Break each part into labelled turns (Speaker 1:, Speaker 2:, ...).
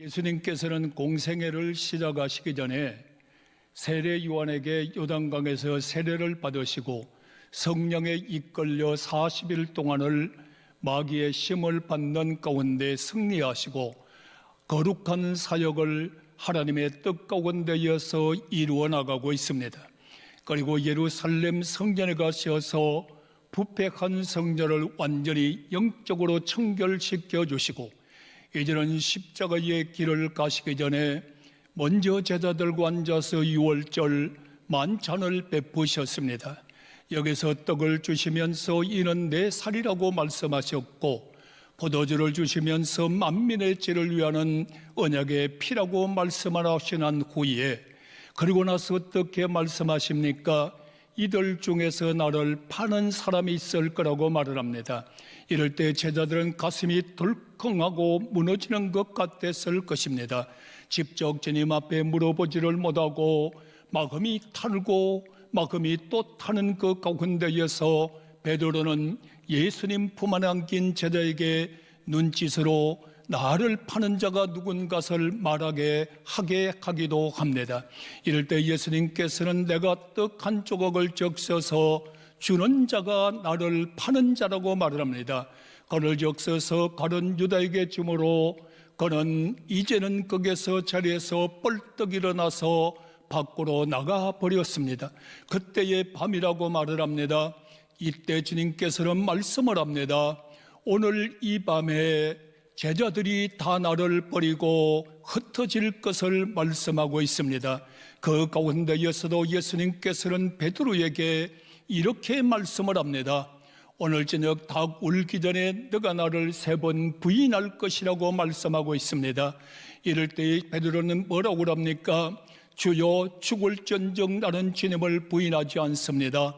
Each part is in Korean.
Speaker 1: 예수님께서는 공생애를 시작하시기 전에 세례 요한에게 요단강에서 세례를 받으시고 성령에 이끌려 40일 동안을 마귀의 심을 받는 가운데 승리하시고 거룩한 사역을 하나님의 뜻 가운데에서 이루어 나가고 있습니다. 그리고 예루살렘 성전에 가셔서 부패한 성전을 완전히 영적으로 청결시켜 주시고 이제는 십자가의 길을 가시기 전에 먼저 제자들과 앉아서 유월절 만찬을 베푸셨습니다. 여기서 떡을 주시면서 이는 내 살이라고 말씀하셨고 포도주를 주시면서 만민의 죄를 위하는 언약의 피라고 말씀하신 후에 그리고 나서 어떻게 말씀하십니까? 이들 중에서 나를 파는 사람이 있을 거라고 말을 합니다. 이럴 때 제자들은 가슴이 덜컹하고 무너지는 것 같았을 것입니다. 직접 주님 앞에 물어보지를 못하고 마음이 타고 마음이 또 타는 그 가운데에서 베드로는 예수님 품 안에 안긴 제자에게 눈짓으로 나를 파는 자가 누군가를 말하게 하기도 합니다. 이럴 때 예수님께서는 내가 떡 한 조각을 적셔서 주는 자가 나를 파는 자라고 말을 합니다. 그를 적셔서 가룟 유다에게 주므로 그는 이제는 거기서 자리에서 뻘떡 일어나서 밖으로 나가 버렸습니다. 그때의 밤이라고 말을 합니다. 이때 주님께서는 말씀을 합니다. 오늘 이 밤에 제자들이 다 나를 버리고 흩어질 것을 말씀하고 있습니다. 그 가운데에서도 예수님께서는 베드로에게 이렇게 말씀을 합니다. 오늘 저녁 닭 울기 전에 너가 나를 3번 부인할 것이라고 말씀하고 있습니다. 이럴 때 베드로는 뭐라고 합니까? 주여, 죽을전정 나는 주님을 부인하지 않습니다.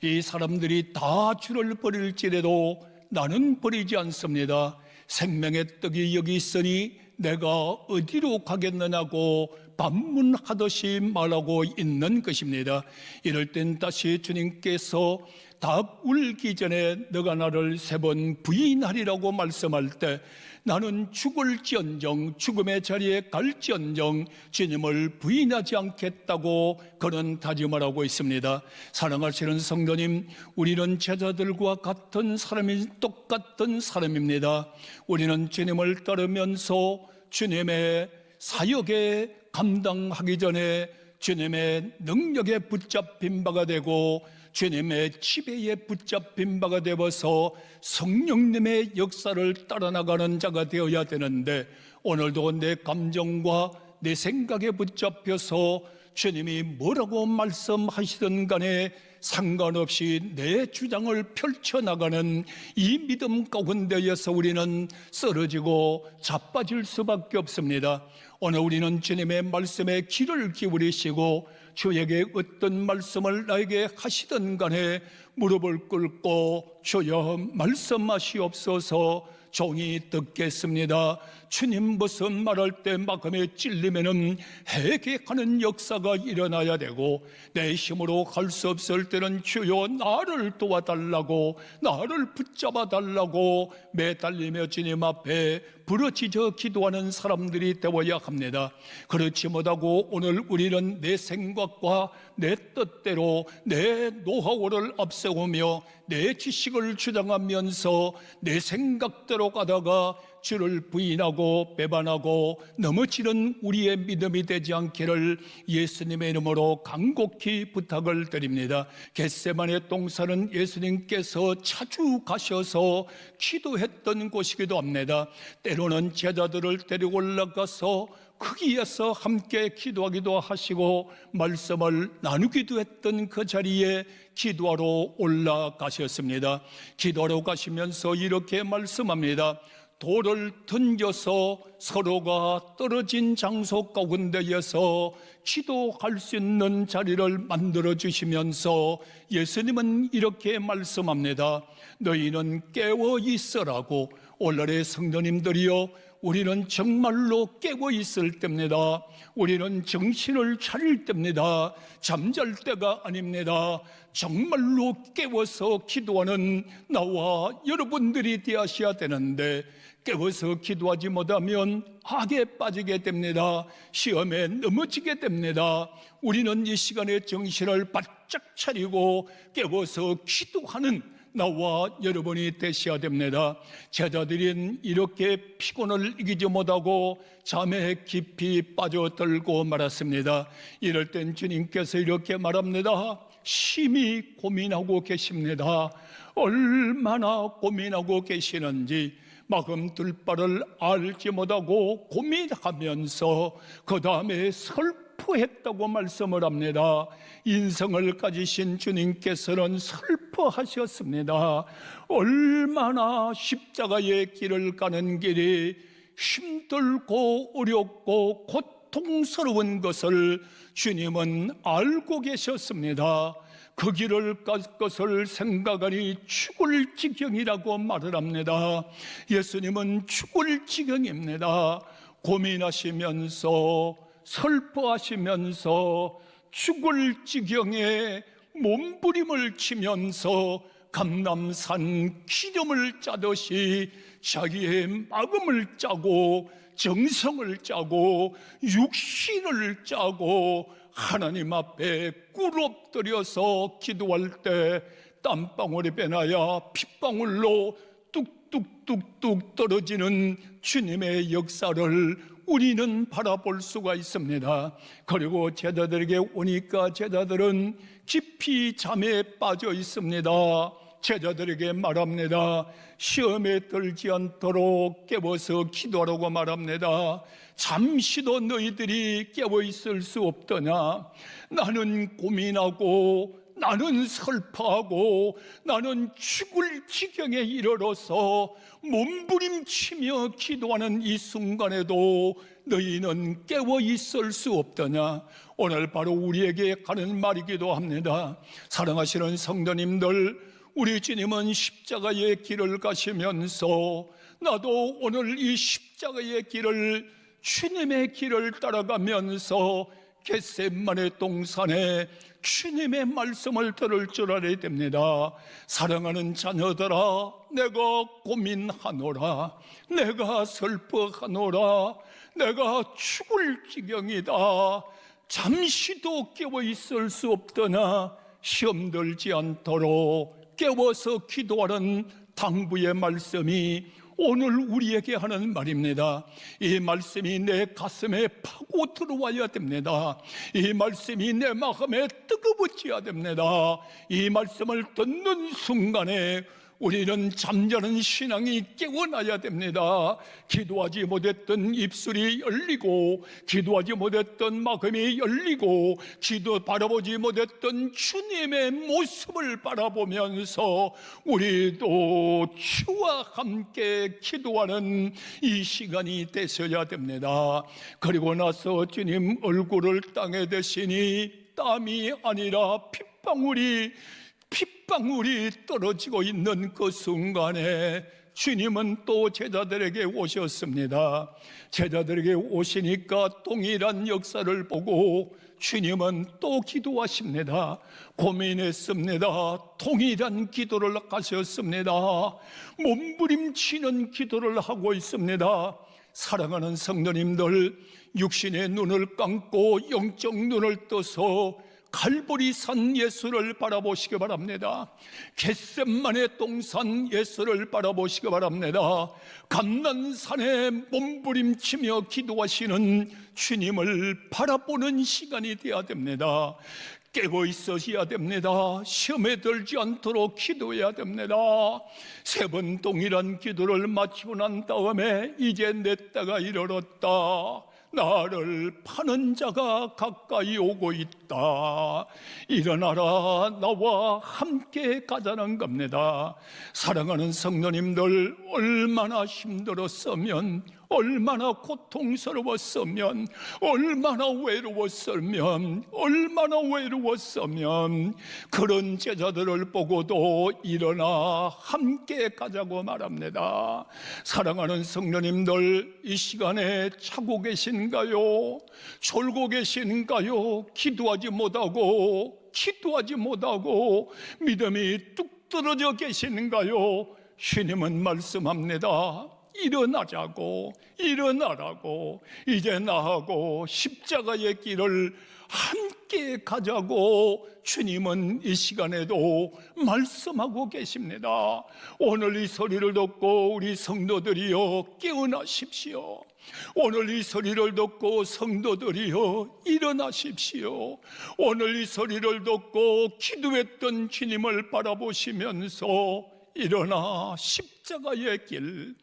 Speaker 1: 이 사람들이 다 주를 버릴지라도 나는 버리지 않습니다. 생명의 떡이 여기 있으니 내가 어디로 가겠느냐고 반문하듯이 말하고 있는 것입니다. 이럴 땐 다시 주님께서 닭 울기 전에 너가 나를 3번 부인하리라고 말씀할 때 나는 죽을지언정 죽음의 자리에 갈지언정 주님을 부인하지 않겠다고 그는 다짐을 하고 있습니다. 사랑하시는 성도님, 우리는 제자들과 같은 사람이 똑같은 사람입니다. 우리는 주님을 따르면서 주님의 사역에 감당하기 전에 주님의 능력에 붙잡힌 바가 되고 주님의 지배에 붙잡힌 바가 되어서 성령님의 역사를 따라 나가는 자가 되어야 되는데 오늘도 내 감정과 내 생각에 붙잡혀서 주님이 뭐라고 말씀하시든 간에 상관없이 내 주장을 펼쳐나가는 이 믿음 가운데에서 우리는 쓰러지고 자빠질 수밖에 없습니다. 오늘 우리는 주님의 말씀에 귀를 기울이시고 주에게 어떤 말씀을 나에게 하시든 간에 무릎을 꿇고 주여 말씀하시옵소서 종이 듣겠습니다. 주님 무슨 말할 때 마음에 찔리면은 회개하는 역사가 일어나야 되고 내 힘으로 할 수 없을 때는 주여 나를 도와달라고 나를 붙잡아 달라고 매달리며 주님 앞에 부르짖어 기도하는 사람들이 되어야 합니다. 그렇지 못하고 오늘 우리는 내 생각과 내 뜻대로 내 노하우를 앞세우며 내 지식을 주장하면서 내 생각대로 가다가 주를 부인하고 배반하고 넘어지는 우리의 믿음이 되지 않기를 예수님의 이름으로 간곡히 부탁을 드립니다. 겟세마네 동산은 예수님께서 자주 가셔서 기도했던 곳이기도 합니다. 때로는 제자들을 데리고 올라가서 거기에서 함께 기도하기도 하시고 말씀을 나누기도 했던 그 자리에 기도하러 올라가셨습니다. 기도하러 가시면서 이렇게 말씀합니다. 돌을 던져서 서로가 떨어진 장소 가운데에서 기도할 수 있는 자리를 만들어 주시면서 예수님은 이렇게 말씀합니다. 너희는 깨어 있으라고. 오늘의 성도님들이여, 우리는 정말로 깨고 있을 때입니다. 우리는 정신을 차릴 때입니다. 잠잘 때가 아닙니다. 정말로 깨워서 기도하는 나와 여러분들이 되어셔야 되는데, 깨워서 기도하지 못하면 악에 빠지게 됩니다. 시험에 넘어지게 됩니다. 우리는 이 시간에 정신을 바짝 차리고 깨워서 기도하는 나와 여러분이 되셔야 됩니다. 제자들은 이렇게 피곤을 이기지 못하고 잠에 깊이 빠져들고 말았습니다. 이럴 땐 주님께서 이렇게 말합니다. 심히 고민하고 계십니다. 얼마나 고민하고 계시는지 마금 둘바를 알지 못하고 고민하면서 그 다음에 슬퍼했다고 말씀을 합니다. 인성을 가지신 주님께서는 슬퍼하셨습니다. 얼마나 십자가의 길을 가는 길이 힘들고 어렵고 고통스러운 것을 주님은 알고 계셨습니다. 그 길을 갈 것을 생각하니 죽을 지경이라고 말을 합니다. 예수님은 죽을 지경입니다. 고민하시면서 슬퍼하시면서 죽을 지경에 몸부림을 치면서 감람산 기름을 짜듯이 자기의 마음을 짜고 정성을 짜고 육신을 짜고 하나님 앞에 꿇어엎드려서 기도할 때 땀방울이 배나야 핏방울로 뚝뚝뚝뚝 떨어지는 주님의 역사를 우리는 바라볼 수가 있습니다. 그리고 제자들에게 오니까 제자들은 깊이 잠에 빠져 있습니다. 제자들에게 말합니다. 시험에 들지 않도록 깨워서 기도하라고 말합니다. 잠시도 너희들이 깨어 있을 수 없더냐? 나는 고민하고 나는 슬퍼하고 나는 죽을 지경에 이르러서 몸부림치며 기도하는 이 순간에도 너희는 깨어 있을 수 없더냐? 오늘 바로 우리에게 하는 말이기도 합니다. 사랑하시는 성도님들, 우리 주님은 십자가의 길을 가시면서 나도 오늘 이 십자가의 길을, 주님의 길을 따라가면서 겟세마네 동산에 주님의 말씀을 들을 줄 알아야 됩니다. 사랑하는 자녀들아, 내가 고민하노라, 내가 슬퍼하노라, 내가 죽을 지경이다. 잠시도 깨어 있을 수 없더나 시험 들지 않도록 깨워서 기도하는 당부의 말씀이 오늘 우리에게 하는 말입니다. 이 말씀이 내 가슴에 파고 들어와야 됩니다. 이 말씀이 내 마음에 뜨거워져야 됩니다. 이 말씀을 듣는 순간에 우리는 잠자는 신앙이 깨어나야 됩니다. 기도하지 못했던 입술이 열리고, 기도하지 못했던 마음이 열리고, 기도 바라보지 못했던 주님의 모습을 바라보면서 우리도 주와 함께 기도하는 이 시간이 되셔야 됩니다. 그리고 나서 주님 얼굴을 땅에 대시니 땀이 아니라 핏방울이 떨어지고 있는 그 순간에 주님은 또 제자들에게 오셨습니다. 제자들에게 오시니까 동일한 역사를 보고 주님은 또 기도하십니다. 고민했습니다. 동일한 기도를 하셨습니다. 몸부림치는 기도를 하고 있습니다. 사랑하는 성도님들, 육신의 눈을 감고 영적 눈을 떠서 갈보리산 예수를 바라보시기 바랍니다. 겟세마네 동산 예수를 바라보시기 바랍니다. 감난산에 몸부림치며 기도하시는 주님을 바라보는 시간이 되어야 됩니다. 깨고 있으셔야 됩니다. 시험에 들지 않도록 기도해야 됩니다. 3번 동일한 기도를 마치고 난 다음에 이제 내 때가 이르렀다. 나를 파는 자가 가까이 오고 있다. 일어나라, 나와 함께 가자는 겁니다. 사랑하는 성도님들, 얼마나 힘들었으면, 얼마나 고통스러웠으면, 얼마나 외로웠으면, 얼마나 외로웠으면 그런 제자들을 보고도 일어나 함께 가자고 말합니다. 사랑하는 성도님들, 이 시간에 자고 계신가요? 졸고 계신가요? 기도하지 못하고 믿음이 뚝 떨어져 계시는가요? 주님은 말씀합니다. 일어나라고, 이제 나하고 십자가의 길을 함께 가자고 주님은 이 시간에도 말씀하고 계십니다. 오늘 이 소리를 듣고 우리 성도들이여 깨어나십시오. 오늘 이 소리를 듣고 성도들이여 일어나십시오. 오늘 이 소리를 듣고 기도했던 주님을 바라보시면서 일어나 십자가의 길,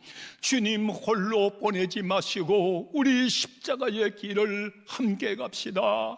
Speaker 1: 주님 홀로 보내지 마시고 우리 십자가의 길을 함께 갑시다.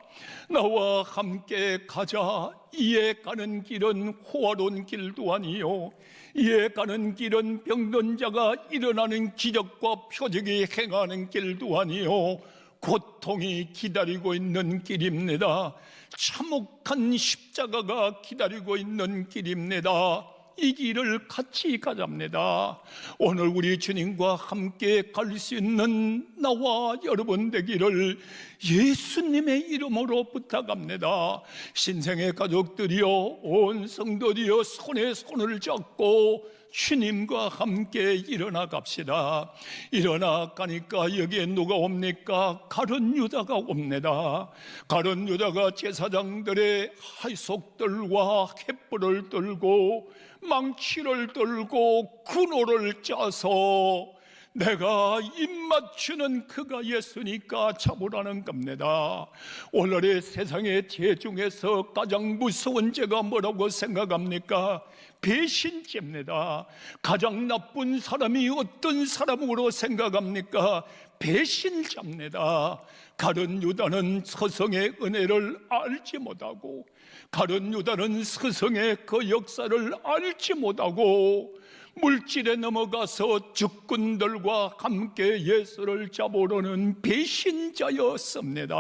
Speaker 1: 나와 함께 가자. 이에 가는 길은 호화로운 길도 아니요, 이에 가는 길은 병든 자가 일어나는 기적과 표적이 행하는 길도 아니요, 고통이 기다리고 있는 길입니다. 참혹한 십자가가 기다리고 있는 길입니다. 이 길을 같이 가잡니다. 오늘 우리 주님과 함께 갈 수 있는 나와 여러분 되기를 예수님의 이름으로 부탁합니다. 신생의 가족들이여, 온 성도들이여, 손에 손을 잡고 주님과 함께 일어나 갑시다. 일어나 가니까 여기에 누가 옵니까? 가룟 유다가 옵니다. 가룟 유다가 제사장들의 하이속들과 횃불을 들고 망치를 들고 군호를 짜서 내가 입맞추는 그가 예수니까 잡으라는 겁니다. 오늘의 세상의 죄 중에서 가장 무서운 죄가 뭐라고 생각합니까? 배신죄입니다. 가장 나쁜 사람이 어떤 사람으로 생각합니까? 배신자입니다. 가룟 유다는 서성의 은혜를 알지 못하고, 가룟 유다는 서성의 그 역사를 알지 못하고 물질에 넘어가서 적군들과 함께 예수를 잡으려는 배신자였습니다.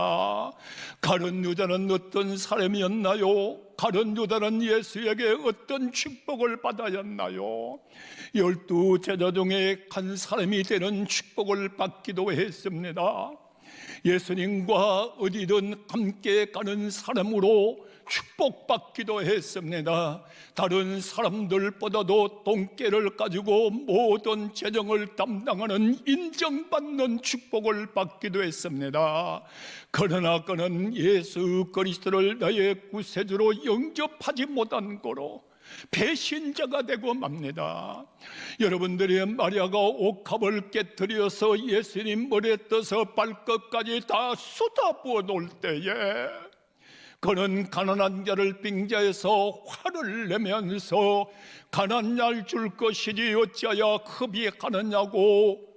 Speaker 1: 가룟 유다는 어떤 사람이었나요? 가룟 유다는 예수에게 어떤 축복을 받았나요? 12 제자 중에 한 사람이 되는 축복을 받기도 했습니다. 예수님과 어디든 함께 가는 사람으로 축복받기도 했습니다. 다른 사람들보다도 돈깨를 가지고 모든 재정을 담당하는 인정받는 축복을 받기도 했습니다. 그러나 그는 예수 그리스도를 나의 구세주로 영접하지 못한 거로 배신자가 되고 맙니다. 여러분들이 마리아가 옥합을 깨뜨려서 예수님 머리에 떠서 발끝까지 다 쏟아부어 놓을 때에 그는 가난한 자를 빙자해서 화를 내면서 가난한 자를 줄 것이지 어찌하여 흡입하느냐고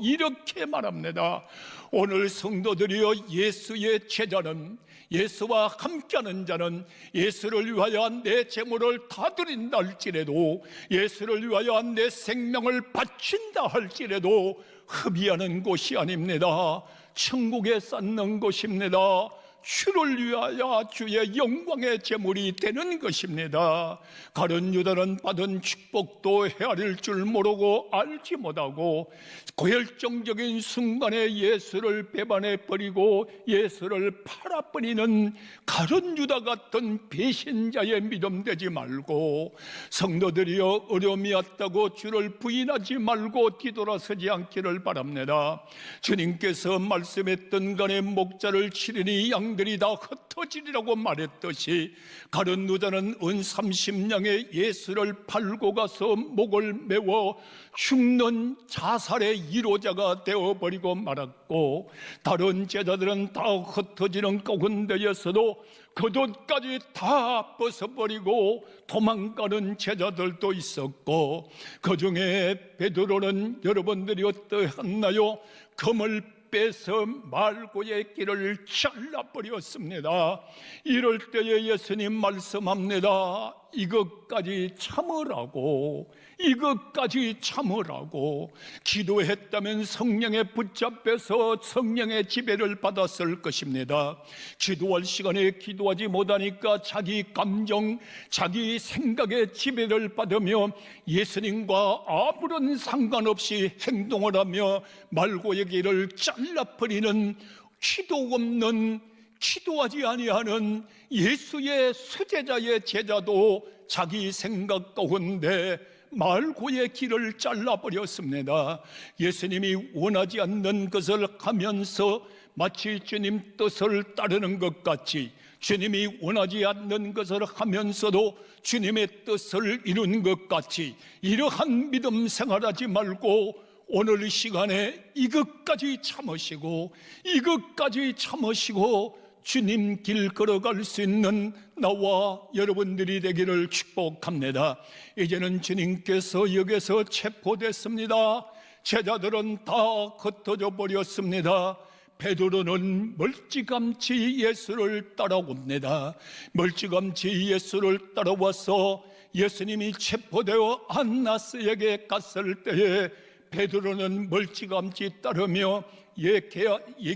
Speaker 1: 이렇게 말합니다. 오늘 성도들이여, 예수의 제자는, 예수와 함께하는 자는 예수를 위하여 내 재물을 다 드린다 할지라도, 예수를 위하여 내 생명을 바친다 할지라도 흡입하는 곳이 아닙니다. 천국에 쌓는 것입니다. 주를 위하여 주의 영광의 제물이 되는 것입니다. 가룟 유다는 받은 축복도 헤아릴 줄 모르고 알지 못하고 고혈정적인 순간에 예수를 배반해버리고 예수를 팔아버리는 가룟 유다 같은 배신자의 믿음 되지 말고, 성도들이여 어려움이 왔다고 주를 부인하지 말고 뒤돌아서지 않기를 바랍니다. 주님께서 말씀했던 간에 목자를 치르니 양들이 다 흩어지리라고 말했듯이 가룟 유다는 은 30냥에 예수를 팔고 가서 목을 메워 죽는 자살의 1호자가 되어버리고 말았고, 다른 제자들은 다 흩어지는 가운데에서도 겉옷까지 다 벗어버리고 도망가는 제자들도 있었고, 그 중에 베드로는 여러분들이 어떠했나요? 금을 빼서 말고의 길을 잘라버렸습니다. 이럴 때에 예수님 말씀합니다. 이것까지 참으라고, 이것까지 참으라고 기도했다면 성령에 붙잡혀서 성령의 지배를 받았을 것입니다. 기도할 시간에 기도하지 못하니까 자기 감정, 자기 생각의 지배를 받으며 예수님과 아무런 상관없이 행동을 하며 말고의 길을 잘라버리는 기도 없는, 기도하지 아니하는 예수의 수제자의 제자도 자기 생각 가운데 말고의 길을 잘라버렸습니다. 예수님이 원하지 않는 것을 하면서 마치 주님 뜻을 따르는 것 같이, 주님이 원하지 않는 것을 하면서도 주님의 뜻을 이루는 것 같이 이러한 믿음 생활하지 말고 오늘 이 시간에 이것까지 참으시고, 이것까지 참으시고 주님 길 걸어갈 수 있는 나와 여러분들이 되기를 축복합니다. 이제는 주님께서 여기서 체포됐습니다. 제자들은 다 흩어져 버렸습니다. 베드로는 멀찌감치 예수를 따라옵니다. 멀찌감치 예수를 따라와서 예수님이 체포되어 안나스에게 갔을 때에 베드로는 멀찌감치 따르며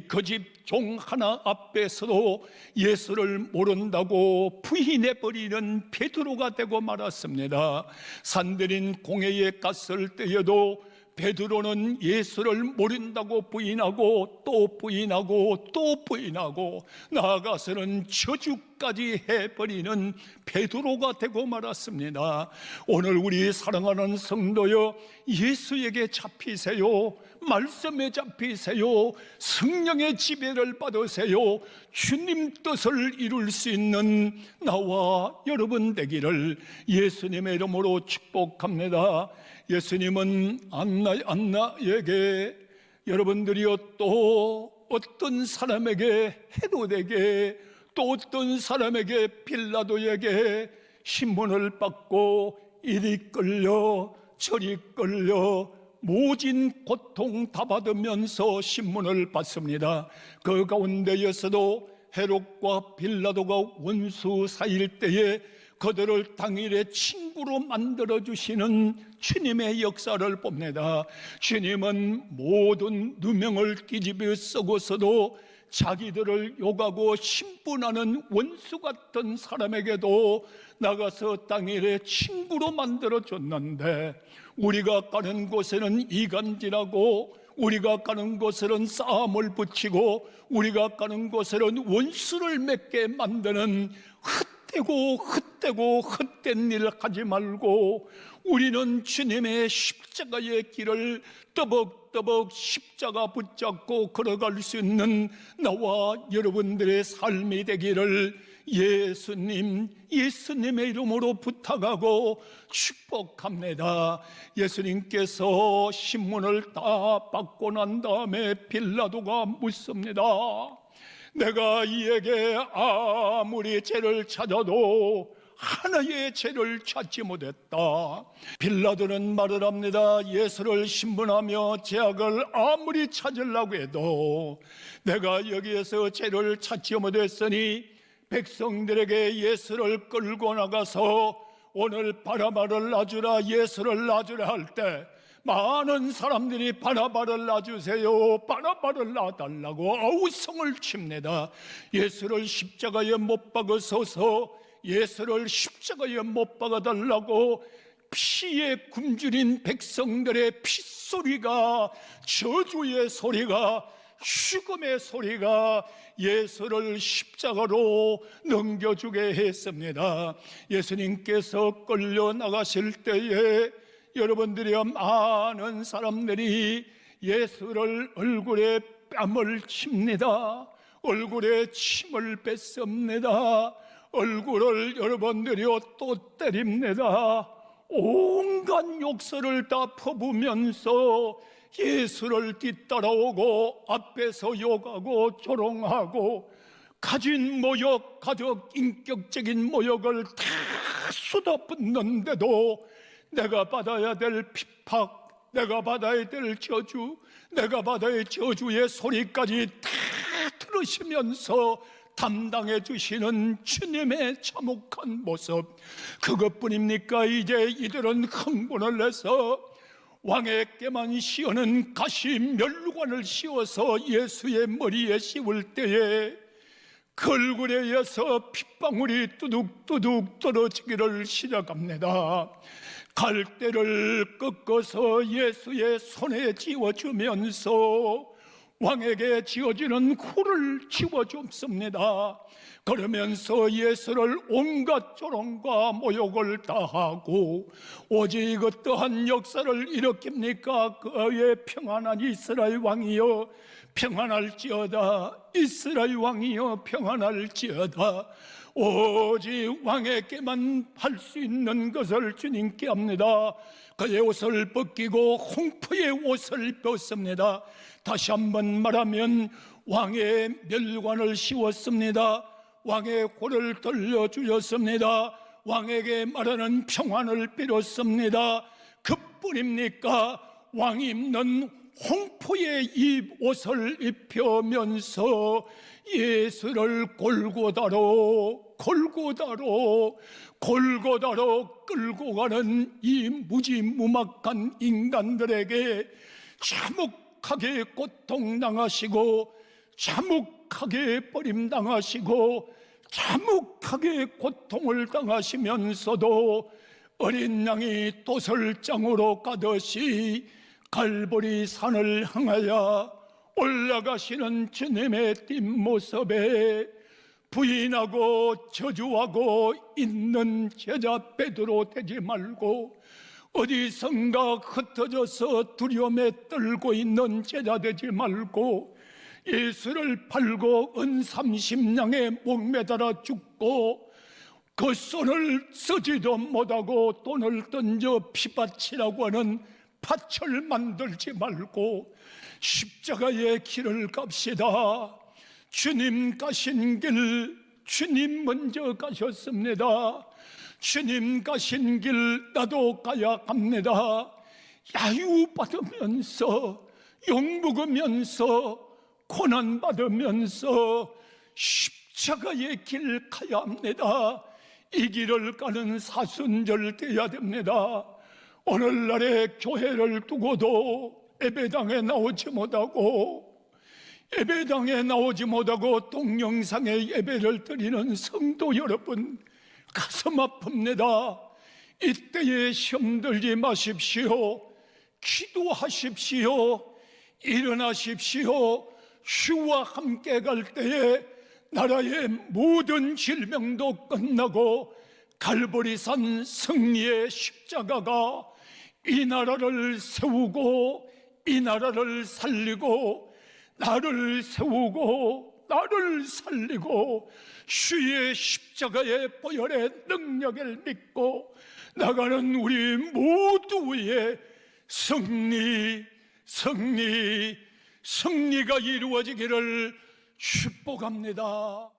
Speaker 1: 그 집 종 하나 앞에서도 예수를 모른다고 부인해버리는 베드로가 되고 말았습니다. 산들인 공회에 갔을 때에도 베드로는 예수를 모른다고 부인하고 또 부인하고 또 부인하고 나아가서는 저주까지 해버리는 베드로가 되고 말았습니다. 오늘 우리 사랑하는 성도여, 예수에게 잡히세요. 말씀에 잡히세요. 성령의 지배를 받으세요. 주님 뜻을 이룰 수 있는 나와 여러분 되기를 예수님의 이름으로 축복합니다. 예수님은 안나에게 여러분들이요 또 어떤 사람에게 헤롯에게 또 어떤 사람에게 빌라도에게 신문을 받고 이리 끌려 저리 끌려 모진 고통 다 받으면서 신문을 받습니다. 그 가운데에서도 헤롯과 빌라도가 원수 사이일 때에 그들을 당일에 친구로 만들어주시는 주님의 역사를 봅니다. 주님은 모든 누명을 뒤집어 쓰고서도 자기들을 욕하고 신분하는 원수 같은 사람에게도 나가서 당일에 친구로 만들어줬는데, 우리가 가는 곳에는 이간질하고 우리가 가는 곳에는 싸움을 붙이고 우리가 가는 곳에는 원수를 맺게 만드는 헛되고 헛된 일을 하지 말고 우리는 주님의 십자가의 길을 떠벅떠벅 십자가 붙잡고 걸어갈 수 있는 나와 여러분들의 삶이 되기를 예수님의 이름으로 부탁하고 축복합니다. 예수님께서 신문을 다 받고 난 다음에 빌라도가 묻습니다. 내가 이에게 아무리 죄를 찾아도 하나의 죄를 찾지 못했다. 빌라도는 말을 합니다. 예수를 신문하며 죄악을 아무리 찾으려고 해도 내가 여기에서 죄를 찾지 못했으니 백성들에게 예수를 끌고 나가서 오늘 바라바를 놔주라, 예수를 놔주라 할 때 많은 사람들이 바라바를 놔주세요, 바라바를 놔달라고 아우성을 칩니다. 예수를 십자가에 못 박으소서, 예수를 십자가에 못 박아달라고 피에 굶주린 백성들의 핏소리가, 저주의 소리가, 죽음의 소리가 예수를 십자가로 넘겨주게 했습니다. 예수님께서 끌려 나가실 때에 여러분들이 많은 사람들이 예수를 얼굴에 뺨을 칩니다. 얼굴에 침을 뱉습니다. 얼굴을 여러분들이 또 때립니다. 온갖 욕설을 다 퍼부으면서 예수를 뒤따라오고 앞에서 욕하고 조롱하고 가진 모욕, 가족 인격적인 모욕을 다 쏟아붓는데도 내가 받아야 될 핍박, 내가 받아야 될 저주, 내가 받아야 할 저주의 소리까지 다 들으시면서 담당해 주시는 주님의 참혹한 모습, 그것뿐입니까? 이제 이들은 흥분을 내서 왕에게만 씌우는 가시 멸관을 씌워서 예수의 머리에 씌울 때에 그 얼굴에 의해서 핏방울이 뚜둑뚜둑 떨어지기를 시작합니다. 갈대를 꺾어서 예수의 손에 쥐어주면서 왕에게 지어지는 후를 지워줍습니다. 그러면서 예수를 온갖 조롱과 모욕을 다하고 오직 어떠한 역사를 일으킵니까? 그의 평안한 이스라엘 왕이여 평안할지어다. 이스라엘 왕이여 평안할지어다. 오직 왕에게만 할 수 있는 것을 주님께 합니다. 그의 옷을 벗기고 홍포의 옷을 벗습니다. 다시 한번 말하면 왕의 멸관을 씌웠습니다. 왕의 골을 돌려주셨습니다. 왕에게 말하는 평안을 빌었습니다. 그뿐입니까? 왕이 입는 홍포의 이 옷을 입혀면서 예수를 골고다로 끌고 가는 이 무지무막한 인간들에게 참혹하게 고통당하시고 참혹하게 버림당하시고 참혹하게 고통을 당하시면서도 어린 양이 도설장으로 가듯이 갈보리 산을 향하여 올라가시는 주님의 뒷모습에 부인하고 저주하고 있는 제자 베드로 되지 말고 어디선가 흩어져서 두려움에 떨고 있는 제자 되지 말고 예수를 팔고 은 30냥에 목매달아 죽고 그 손을 쓰지도 못하고 돈을 던져 피바치라고 하는 밭을 만들지 말고 십자가의 길을 갑시다. 주님 가신 길, 주님 먼저 가셨습니다. 주님 가신 길 나도 가야 합니다. 야유받으면서 욕먹으면서 고난받으면서 십자가의 길 가야 합니다. 이 길을 가는 사순절 되어야 됩니다. 오늘날의 교회를 두고도 예배당에 나오지 못하고 동영상에 예배를 드리는 성도 여러분, 가슴 아픕니다. 이때에 시험 들지 마십시오. 기도하십시오. 일어나십시오. 주와 함께 갈 때에 나라의 모든 질병도 끝나고 갈보리산 승리의 십자가가 이 나라를 세우고 이 나라를 살리고 나를 세우고 나를 살리고 주의 십자가의 보혈의 능력을 믿고 나가는 우리 모두의 승리가 이루어지기를 축복합니다.